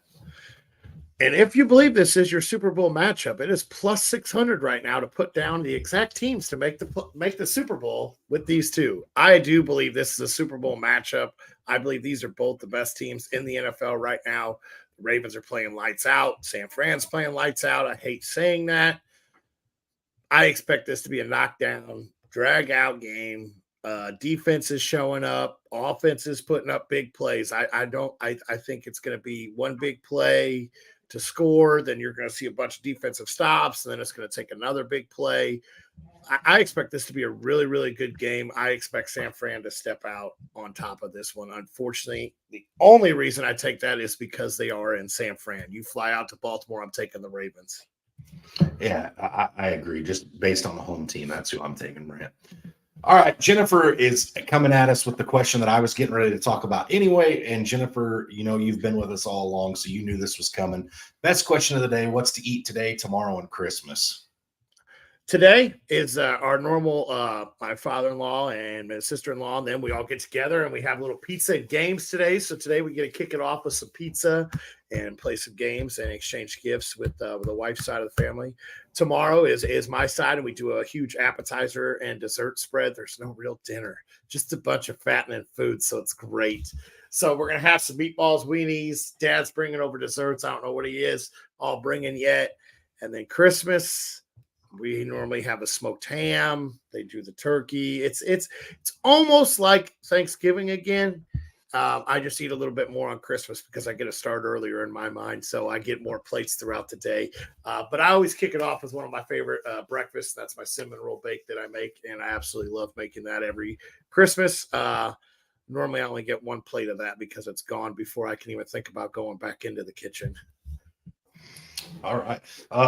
And if you believe this is your Super Bowl matchup, it is plus 600 right now to put down the exact teams to make the Super Bowl with these two. I do believe this is a Super Bowl matchup. I believe these are both the best teams in the NFL right now. The Ravens are playing lights out. San Fran's playing lights out. I hate saying that. I expect this to be a knockdown, drag-out game. Defense is showing up. Offense is putting up big plays. I think it's going to be one big play to score, then you're going to see a bunch of defensive stops, and then it's going to take another big play. I expect this to be a really, really good game. I expect San Fran to step out on top of this one. Unfortunately, the only reason I take that is because they are in San Fran. You fly out to Baltimore, I'm taking the Ravens. Yeah, I agree. Just based on the home team, that's who I'm taking, Brant. All right, Jennifer is coming at us with the question that I was getting ready to talk about anyway. And Jennifer, you've been with us all along, so you knew this was coming. Best question of the day: what's to eat today, tomorrow, and Christmas? Today is our normal, my father-in-law and my sister-in-law, and then we all get together and we have little pizza and games today. So today we get to kick it off with some pizza and play some games and exchange gifts with the wife's side of the family. Tomorrow is my side, and we do a huge appetizer and dessert spread. There's no real dinner, just a bunch of fattening food, so it's great. So we're gonna have some meatballs, weenies. Dad's bringing over desserts. I don't know what he is all bringing yet, and then Christmas. We normally have a smoked ham. They do the turkey. It's almost like Thanksgiving again. I just eat a little bit more on Christmas because I get to start earlier in my mind, so I get more plates throughout the day. But I always kick it off with one of my favorite breakfasts. That's my cinnamon roll bake that I make, and I absolutely love making that every Christmas. Normally, I only get one plate of that because it's gone before I can even think about going back into the kitchen. All right.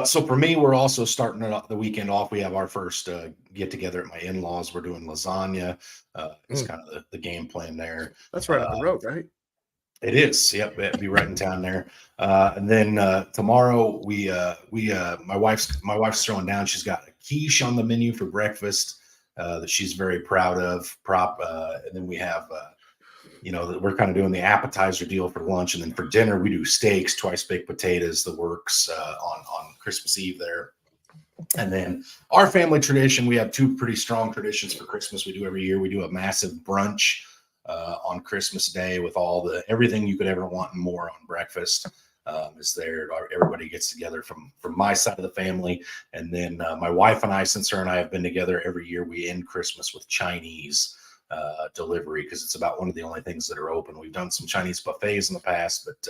So for me, we're also starting the weekend off. We have our first get together at my in-laws. We're doing lasagna. It's kind of the game plan there. That's right up the road, right? It is. Yep. It'll be right in town there. And then tomorrow my wife's throwing down. She's got a quiche on the menu for breakfast that she's very proud of. And then we have we're kind of doing the appetizer deal for lunch, and then for dinner we do steaks, twice baked potatoes, the works on Christmas Eve there. And then our family tradition, we have two pretty strong traditions for Christmas we do every year. We do a massive brunch on Christmas Day with everything you could ever want and more on breakfast. Is there. Everybody gets together from my side of the family, and then my wife and I, since her and I have been together every year, we end Christmas with Chinese delivery because it's about one of the only things that are open. We've done some Chinese buffets in the past, but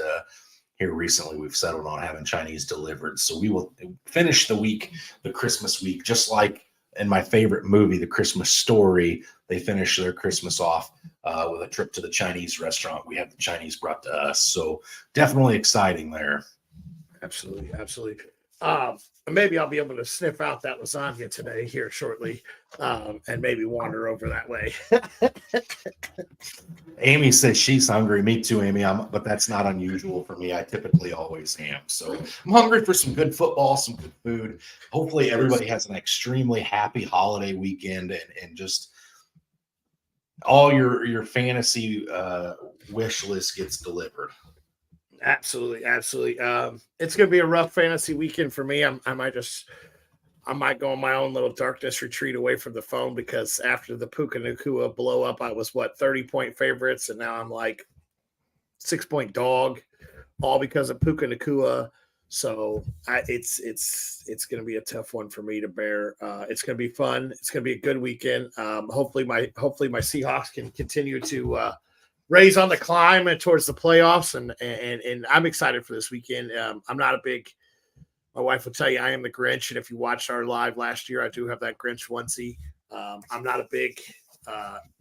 here recently we've settled on having Chinese delivered. So we will finish the Christmas week, just like in my favorite movie, The Christmas Story. They finish their Christmas off with a trip to the Chinese restaurant. We have the Chinese brought to us. So definitely exciting there. Absolutely. Absolutely. Maybe I'll be able to sniff out that lasagna today here shortly, and maybe wander over that way. Amy says she's hungry. Me too, Amy. But that's not unusual for me. I typically always am. So I'm hungry for some good football, some good food. Hopefully everybody has an extremely happy holiday weekend and just all your fantasy wish list gets delivered. Absolutely. It's going to be a rough fantasy weekend for me. I might go on my own little darkness retreat away from the phone, because after the Puka Nacua blow up, I was 30-point favorites, and now I'm like 6-point dog, all because of Puka Nacua. So it's going to be a tough one for me to bear. It's going to be fun. It's going to be a good weekend. Hopefully my Seahawks can continue to raise on the climb and towards the playoffs, and I'm excited for this weekend. I'm not a big. My wife will tell you I am the Grinch, and if you watched our live last year, I do have that Grinch onesie. I'm not a big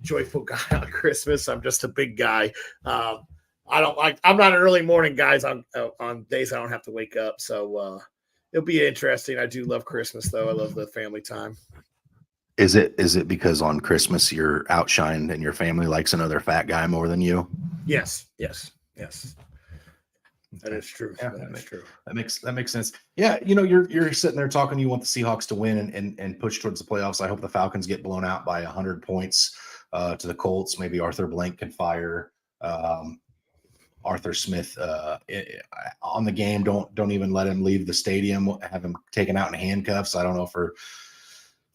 joyful guy on Christmas. I'm just a big guy. I'm not an early morning guys on days I don't have to wake up. So it'll be interesting. I do love Christmas though. I love the family time. Is it because on Christmas you're outshined and your family likes another fat guy more than you? Yes. That is true. Yeah, That's true. That makes sense. Yeah, you're sitting there talking. You want the Seahawks to win and push towards the playoffs. I hope the Falcons get blown out by 100 points to the Colts. Maybe Arthur Blank can fire Arthur Smith on the game. Don't even let him leave the stadium. Have him taken out in handcuffs. I don't know for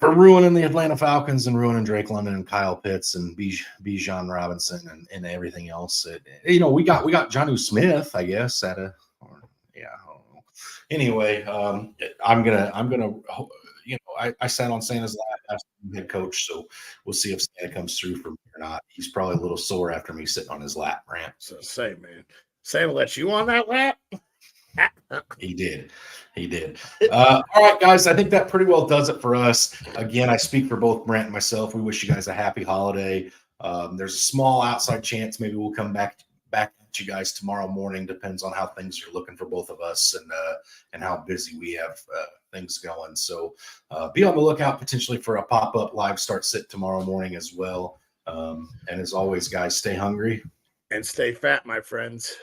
ruining the Atlanta Falcons and ruining Drake London and Kyle Pitts and Bijan Robinson and everything else. We got Jonnu Smith, I guess, I don't know. Anyway, I'm gonna I sat on Santa's lap as head coach, so we'll see if Santa comes through for me or not. He's probably a little sore after me sitting on his lap, Brant. So say, man, Santa let you on that lap? He did. All right, guys, I think that pretty well does it for us. Again, I speak for both Brant and myself. We wish you guys a happy holiday. There's a small outside chance maybe we'll come back at you guys tomorrow morning. Depends on how things are looking for both of us and how busy we have things going. So be on the lookout potentially for a pop-up live start sit tomorrow morning as well. And as always, guys, stay hungry and stay fat, my friends.